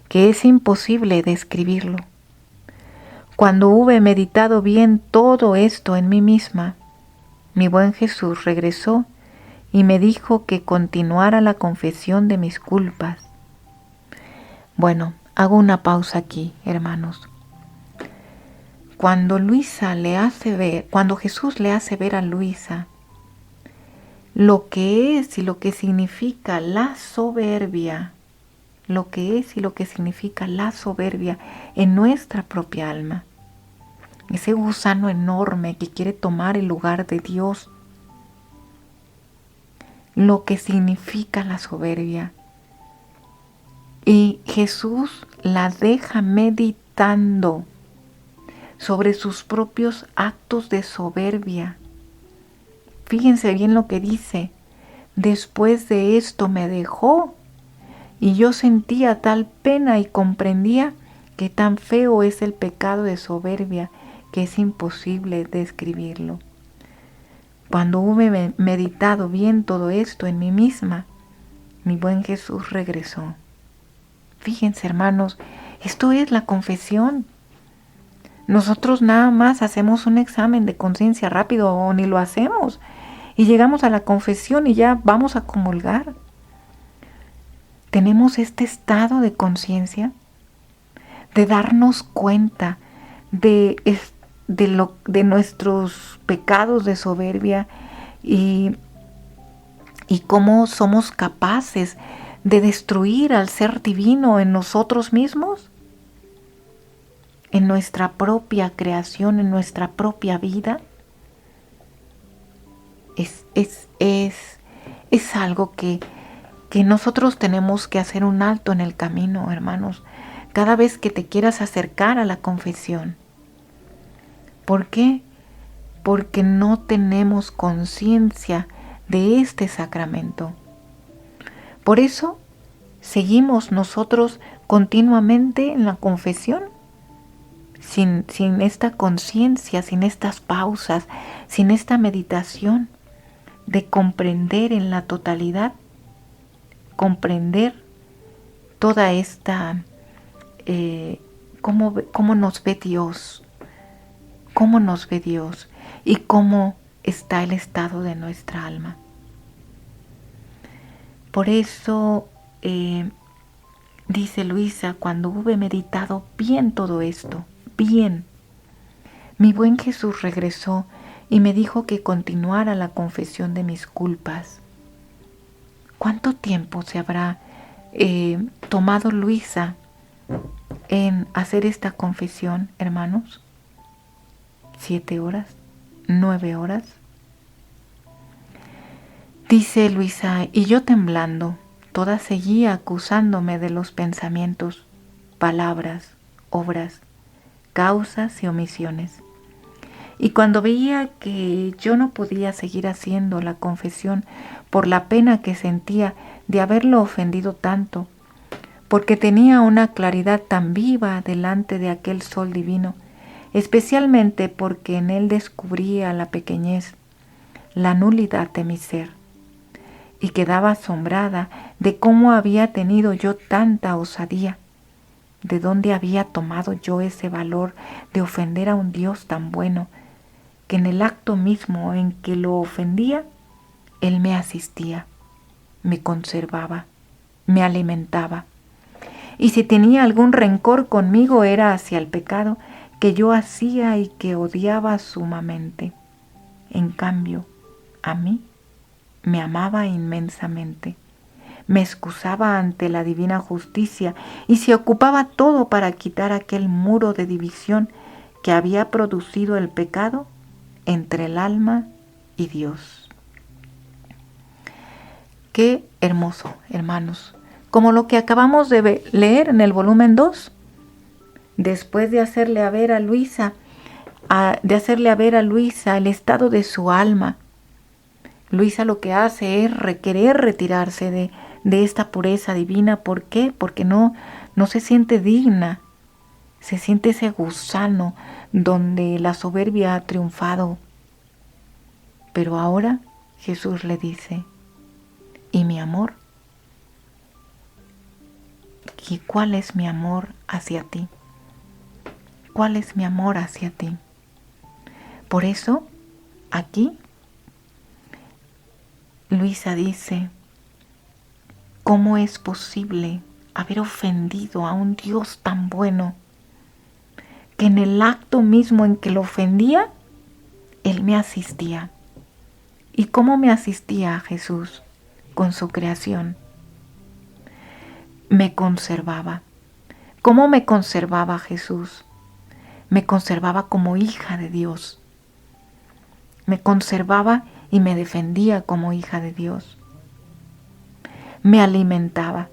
que es imposible describirlo. Cuando hube meditado bien todo esto en mí misma, mi buen Jesús regresó y me dijo que continuara la confesión de mis culpas. Bueno, hago una pausa aquí, hermanos. Cuando Jesús le hace ver a Luisa lo que es y lo que significa la soberbia, lo que es y lo que significa la soberbia en nuestra propia alma, ese gusano enorme que quiere tomar el lugar de Dios, lo que significa la soberbia. Y Jesús la deja meditando sobre sus propios actos de soberbia. Fíjense bien lo que dice. Después de esto me dejó y yo sentía tal pena y comprendía que tan feo es el pecado de soberbia que es imposible describirlo. Cuando hube meditado bien todo esto en mí misma, mi buen Jesús regresó. Fíjense, hermanos, esto es la confesión. Nosotros nada más hacemos un examen de conciencia rápido o ni lo hacemos y llegamos a la confesión y ya vamos a comulgar. Tenemos este estado de conciencia de darnos cuenta de nuestros pecados de soberbia y cómo somos capaces de destruir al ser divino en nosotros mismos, en nuestra propia creación, en nuestra propia vida. Es algo que nosotros tenemos que hacer un alto en el camino, hermanos, cada vez que te quieras acercar a la confesión. ¿Por qué? Porque no tenemos conciencia de este sacramento. Por eso seguimos nosotros continuamente en la confesión, sin esta conciencia, sin estas pausas, sin esta meditación de comprender en la totalidad, comprender toda esta, cómo nos ve Dios, y cómo está el estado de nuestra alma. Por eso dice Luisa, cuando hube meditado bien todo esto, bien, mi buen Jesús regresó y me dijo que continuara la confesión de mis culpas. ¿Cuánto tiempo se habrá tomado Luisa en hacer esta confesión, hermanos? ¿7 horas? ¿9 horas? Dice Luisa, y yo temblando, Toda seguía acusándome de los pensamientos, palabras, obras, causas y omisiones. Y cuando veía que yo no podía seguir haciendo la confesión por la pena que sentía de haberlo ofendido tanto, porque tenía una claridad tan viva delante de aquel sol divino, especialmente porque en él descubría la pequeñez, la nulidad de mi ser, y quedaba asombrada de cómo había tenido yo tanta osadía, de dónde había tomado yo ese valor de ofender a un Dios tan bueno, que en el acto mismo en que lo ofendía, Él me asistía, me conservaba, me alimentaba. Y si tenía algún rencor conmigo era hacia el pecado que yo hacía y que odiaba sumamente. En cambio, a mí me amaba inmensamente, me excusaba ante la divina justicia y se ocupaba todo para quitar aquel muro de división que había producido el pecado entre el alma y Dios. Qué hermoso, hermanos, como lo que acabamos de leer en el volumen 2, después de hacerle ver a Luisa el estado de su alma. Luisa lo que hace es querer retirarse de esta pureza divina. ¿Por qué? Porque no se siente digna, se siente ese gusano donde la soberbia ha triunfado. Pero ahora Jesús le dice, ¿y mi amor? ¿Y cuál es mi amor hacia ti? ¿Cuál es mi amor hacia ti? Por eso, aquí, Luisa dice, ¿cómo es posible haber ofendido a un Dios tan bueno que en el acto mismo en que lo ofendía, Él me asistía? ¿Y cómo me asistía a Jesús? Con su creación. Me conservaba. ¿Cómo me conservaba Jesús? Me conservaba como hija de Dios. Me conservaba y me defendía como hija de Dios. Me alimentaba.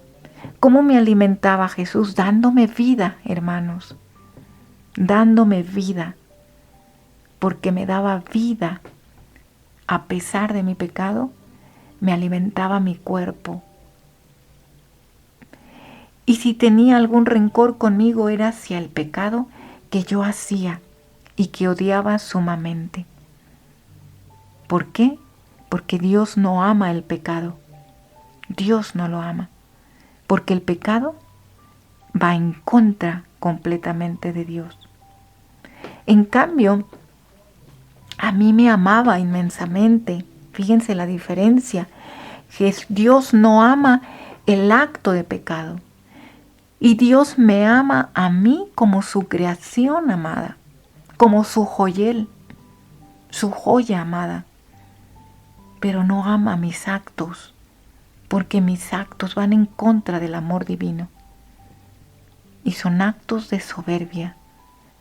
¿Cómo me alimentaba Jesús? Dándome vida, hermanos. Dándome vida. Porque me daba vida. A pesar de mi pecado, me alimentaba mi cuerpo. Y si tenía algún rencor conmigo era hacia el pecado que yo hacía y que odiaba sumamente. ¿Por qué? Porque Dios no ama el pecado. Dios no lo ama. Porque el pecado va en contra completamente de Dios. En cambio, a mí me amaba inmensamente. Fíjense la diferencia. Dios no ama el acto de pecado. Y Dios me ama a mí como su creación amada, como su joyel, su joya amada. Pero no ama mis actos, porque mis actos van en contra del amor divino. Y son actos de soberbia,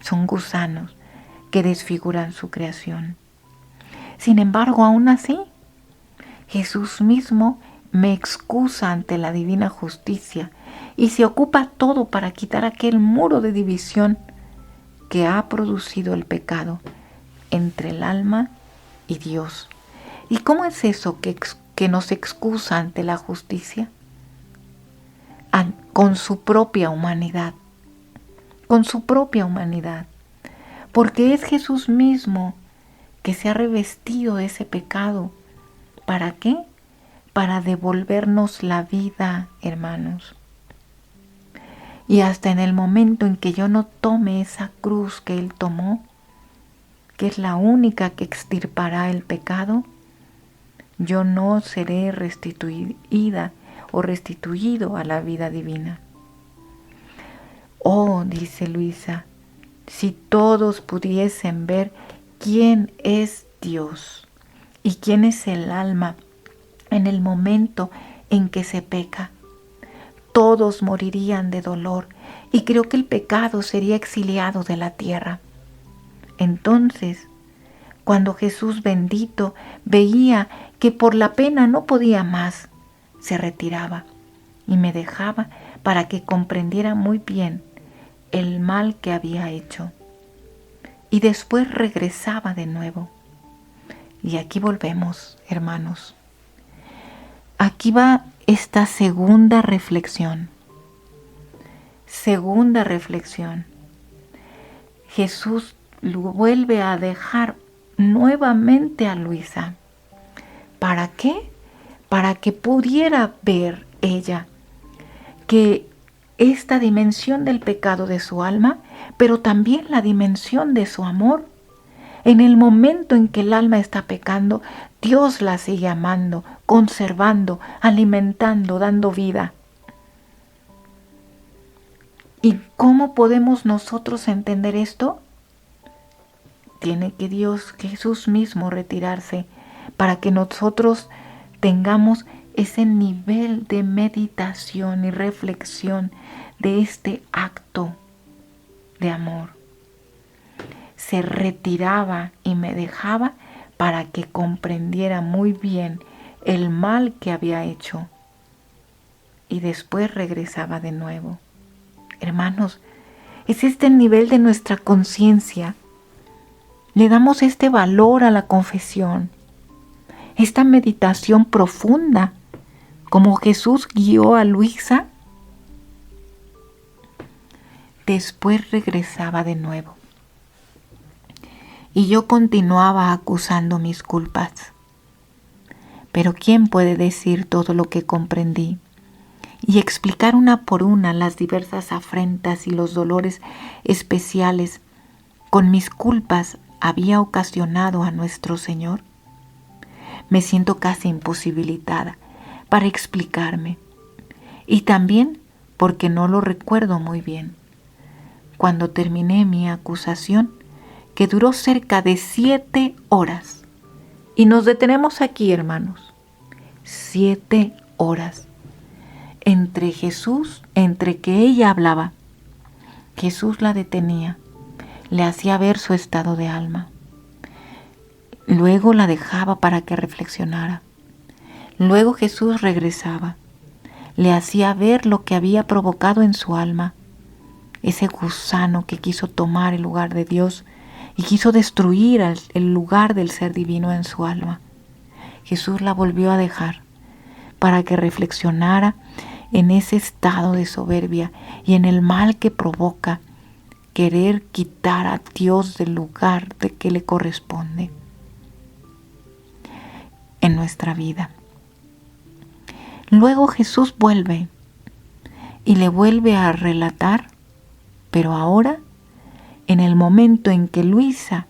son gusanos que desfiguran su creación. Sin embargo, aún así, Jesús mismo me excusa ante la divina justicia y se ocupa todo para quitar aquel muro de división que ha producido el pecado entre el alma y Dios. ¿Y cómo es eso que nos excusa ante la justicia? Con su propia humanidad, con su propia humanidad, porque es Jesús mismo que se ha revestido de ese pecado. ¿Para qué? Para devolvernos la vida, hermanos. Y hasta en el momento en que yo no tome esa cruz que Él tomó, que es la única que extirpará el pecado, yo no seré restituida o restituido a la vida divina. Oh, dice Luisa, si todos pudiesen ver quién es Dios y quién es el alma en el momento en que se peca, todos morirían de dolor y creo que el pecado sería exiliado de la tierra. Entonces, cuando Jesús bendito veía que por la pena no podía más, se retiraba y me dejaba para que comprendiera muy bien el mal que había hecho. Y después regresaba de nuevo. Y aquí volvemos, hermanos. Aquí va esta segunda reflexión. Segunda reflexión. Jesús vuelve a dejar nuevamente a Luisa. ¿Para qué? Para que pudiera ver ella que esta dimensión del pecado de su alma, pero también la dimensión de su amor. En el momento en que el alma está pecando, Dios la sigue amando, conservando, alimentando, dando vida. ¿Y cómo podemos nosotros entender esto? Tiene que Jesús mismo retirarse para que nosotros tengamos ese nivel de meditación y reflexión de este acto de amor. Se retiraba y me dejaba para que comprendiera muy bien el mal que había hecho. Y después regresaba de nuevo. Hermanos, es este el nivel de nuestra conciencia. Le damos este valor a la confesión, esta meditación profunda, como Jesús guió a Luisa. Después regresaba de nuevo. Y yo continuaba acusando mis culpas. Pero ¿quién puede decir todo lo que comprendí y explicar una por una las diversas afrentas y los dolores especiales con mis culpas había ocasionado a nuestro Señor? Me siento casi imposibilitada para explicarme, y también porque no lo recuerdo muy bien. Cuando terminé mi acusación, que duró cerca de 7 horas, y nos detenemos aquí, hermanos, 7 horas, entre que ella hablaba, Jesús la detenía, le hacía ver su estado de alma. Luego la dejaba para que reflexionara. Luego Jesús regresaba, le hacía ver lo que había provocado en su alma, ese gusano que quiso tomar el lugar de Dios y quiso destruir el lugar del ser divino en su alma. Jesús la volvió a dejar para que reflexionara en ese estado de soberbia y en el mal que provoca querer quitar a Dios del lugar de que le corresponde en nuestra vida. Luego Jesús vuelve y le vuelve a relatar, pero ahora, en el momento en que Luisa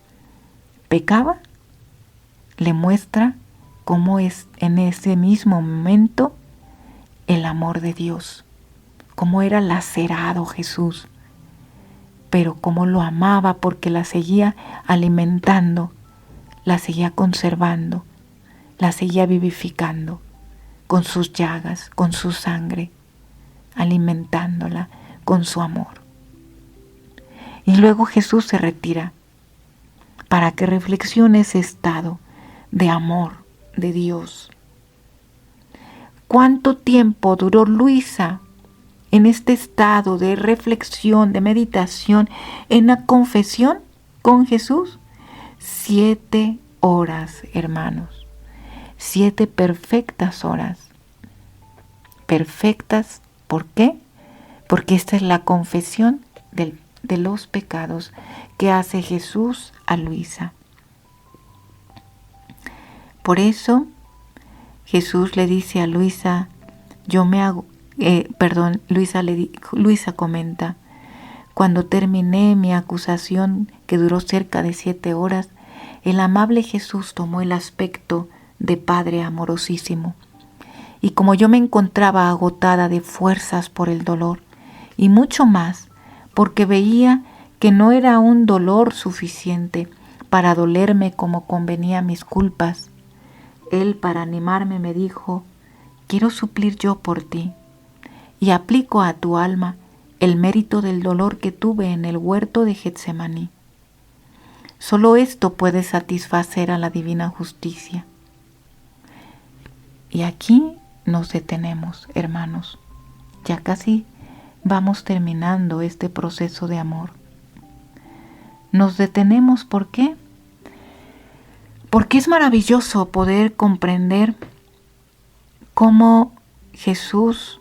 pecaba, le muestra cómo es en ese mismo momento el amor de Dios, cómo era lacerado Jesús, pero cómo lo amaba porque la seguía alimentando, la seguía conservando, la seguía vivificando con sus llagas, con su sangre, alimentándola con su amor. Y luego Jesús se retira para que reflexione ese estado de amor de Dios. ¿Cuánto tiempo duró Luisa en este estado de reflexión, de meditación, en la confesión con Jesús? 7 horas, hermanos. 7 perfectas horas. Perfectas, ¿por qué? Porque esta es la confesión de los pecados que hace Jesús a Luisa. Por eso Jesús le dice a Luisa, Luisa comenta, cuando terminé mi acusación que duró cerca de 7 horas, el amable Jesús tomó el aspecto de Padre amorosísimo. Y como yo me encontraba agotada de fuerzas por el dolor, y mucho más, porque veía que no era un dolor suficiente para dolerme como convenía mis culpas, Él para animarme me dijo, quiero suplir yo por ti, y aplico a tu alma el mérito del dolor que tuve en el huerto de Getsemaní. Solo esto puede satisfacer a la divina justicia. Y aquí nos detenemos, hermanos. Ya casi vamos terminando este proceso de amor. Nos detenemos, ¿por qué? Porque es maravilloso poder comprender cómo Jesús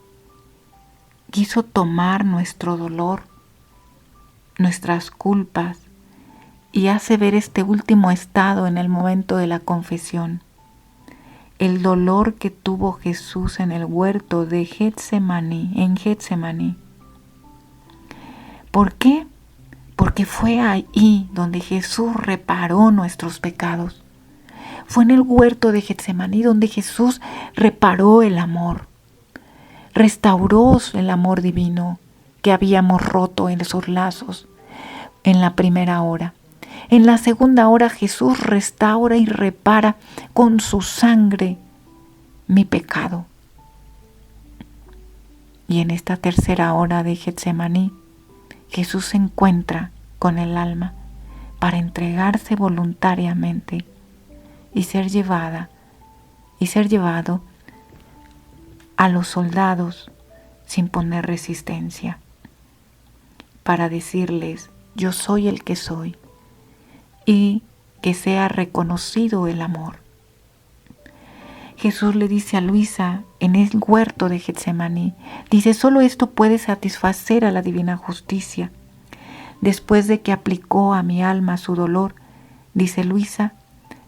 quiso tomar nuestro dolor, nuestras culpas, y hace ver este último estado en el momento de la confesión. El dolor que tuvo Jesús en el huerto de Getsemaní, en Getsemaní. ¿Por qué? Porque fue ahí donde Jesús reparó nuestros pecados. Fue en el huerto de Getsemaní donde Jesús reparó el amor, restauró el amor divino que habíamos roto en esos lazos en la primera hora. En la segunda hora Jesús restaura y repara con su sangre mi pecado. Y en esta tercera hora de Getsemaní, Jesús se encuentra con el alma para entregarse voluntariamente y ser llevado a los soldados sin poner resistencia, para decirles: yo soy el que soy, y que sea reconocido el amor. Jesús le dice a Luisa en el huerto de Getsemaní, dice: solo esto puede satisfacer a la divina justicia. Después de que aplicó a mi alma su dolor, dice Luisa,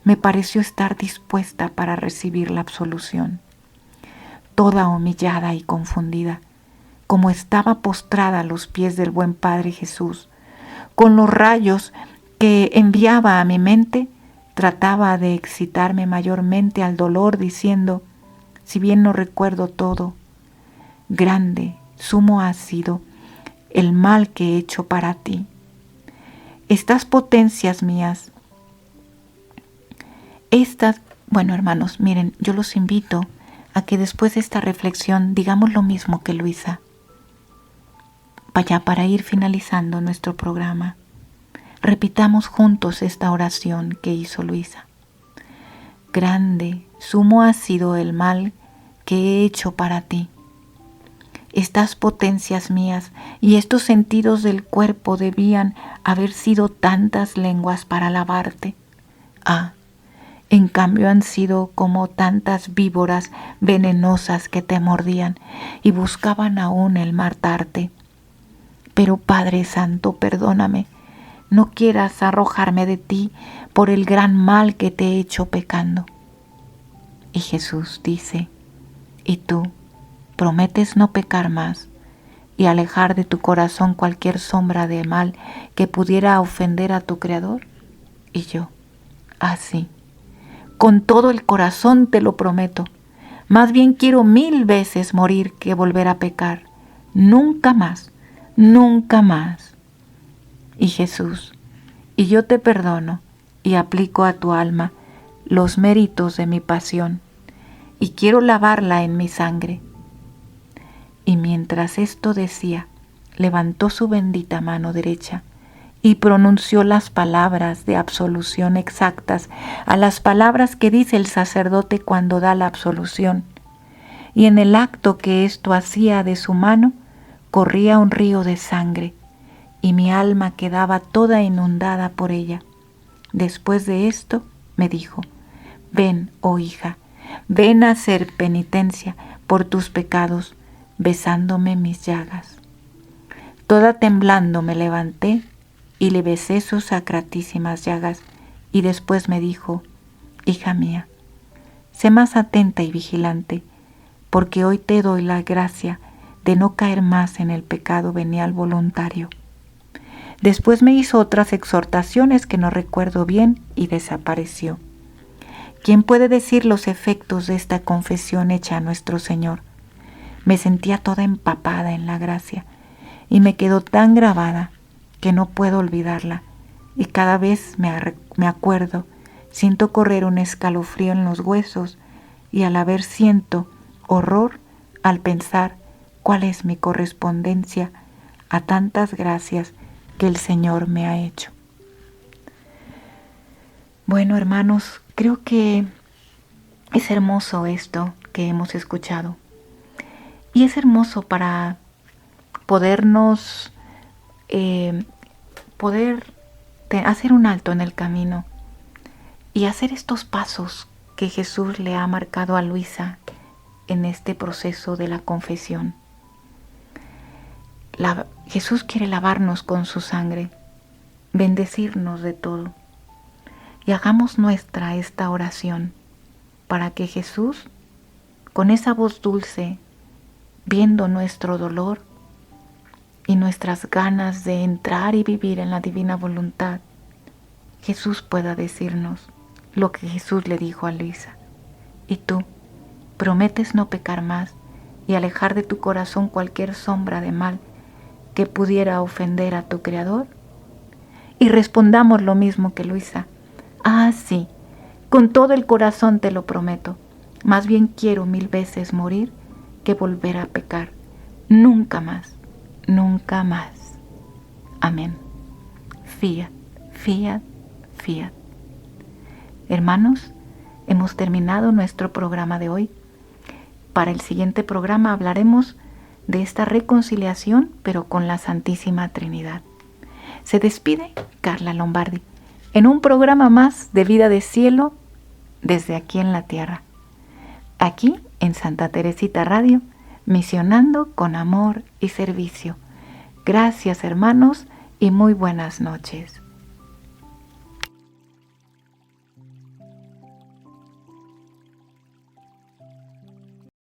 me pareció estar dispuesta para recibir la absolución. Toda humillada y confundida, como estaba postrada a los pies del buen Padre Jesús, con los rayos que enviaba a mi mente, trataba de excitarme mayormente al dolor, diciendo, si bien no recuerdo todo, grande, sumo ha sido el mal que he hecho para ti. Estas potencias mías, bueno hermanos, miren, yo los invito a que después de esta reflexión digamos lo mismo que Luisa. Vaya, para ir finalizando nuestro programa, repitamos juntos esta oración que hizo Luisa. Grande, sumo ha sido el mal que he hecho para ti. Estas potencias mías y estos sentidos del cuerpo debían haber sido tantas lenguas para alabarte. En cambio han sido como tantas víboras venenosas que te mordían y buscaban aún el matarte. Pero Padre Santo, perdóname, no quieras arrojarme de ti por el gran mal que te he hecho pecando. Y Jesús dice, ¿y tú prometes no pecar más y alejar de tu corazón cualquier sombra de mal que pudiera ofender a tu Creador? Y yo, así, con todo el corazón te lo prometo. Más bien quiero 1000 veces morir que volver a pecar. Nunca más, nunca más. Y Jesús, y yo te perdono y aplico a tu alma los méritos de mi pasión y quiero lavarla en mi sangre. Y mientras esto decía, levantó su bendita mano derecha y pronunció las palabras de absolución exactas a las palabras que dice el sacerdote cuando da la absolución. Y en el acto que esto hacía de su mano, corría un río de sangre, y mi alma quedaba toda inundada por ella. Después de esto, me dijo, ven, oh hija, ven a hacer penitencia por tus pecados, besándome mis llagas. Toda temblando me levanté y le besé sus sacratísimas llagas, y después me dijo, hija mía, sé más atenta y vigilante, porque hoy te doy la gracia de no caer más en el pecado venial voluntario. Después me hizo otras exhortaciones que no recuerdo bien y desapareció. ¿Quién puede decir los efectos de esta confesión hecha a nuestro Señor? Me sentía toda empapada en la gracia y me quedó tan grabada que no puedo olvidarla, y cada vez me acuerdo, siento correr un escalofrío en los huesos y a la vez siento horror al pensar cuál es mi correspondencia a tantas gracias que el Señor me ha hecho. Bueno, hermanos, creo que es hermoso esto que hemos escuchado. Y es hermoso para podernos, poder hacer un alto en el camino y hacer estos pasos que Jesús le ha marcado a Luisa en este proceso de la confesión. Jesús quiere lavarnos con su sangre, bendecirnos de todo. Y hagamos nuestra esta oración para que Jesús, con esa voz dulce, viendo nuestro dolor y nuestras ganas de entrar y vivir en la divina voluntad, Jesús pueda decirnos lo que Jesús le dijo a Luisa. ¿Y tú prometes no pecar más y alejar de tu corazón cualquier sombra de mal que pudiera ofender a tu Creador? Y respondamos lo mismo que Luisa. Ah, sí, con todo el corazón te lo prometo. Más bien quiero 1000 veces morir que volver a pecar. Nunca más, nunca más. Amén. Fiat, fiat, fiat. Hermanos, hemos terminado nuestro programa de hoy. Para el siguiente programa hablaremos de esta reconciliación, pero con la Santísima Trinidad. Se despide Carla Lombardi en un programa más de Vida de Cielo desde aquí en la tierra. Aquí en Santa Teresita Radio, misionando con amor y servicio. Gracias, hermanos, y muy buenas noches.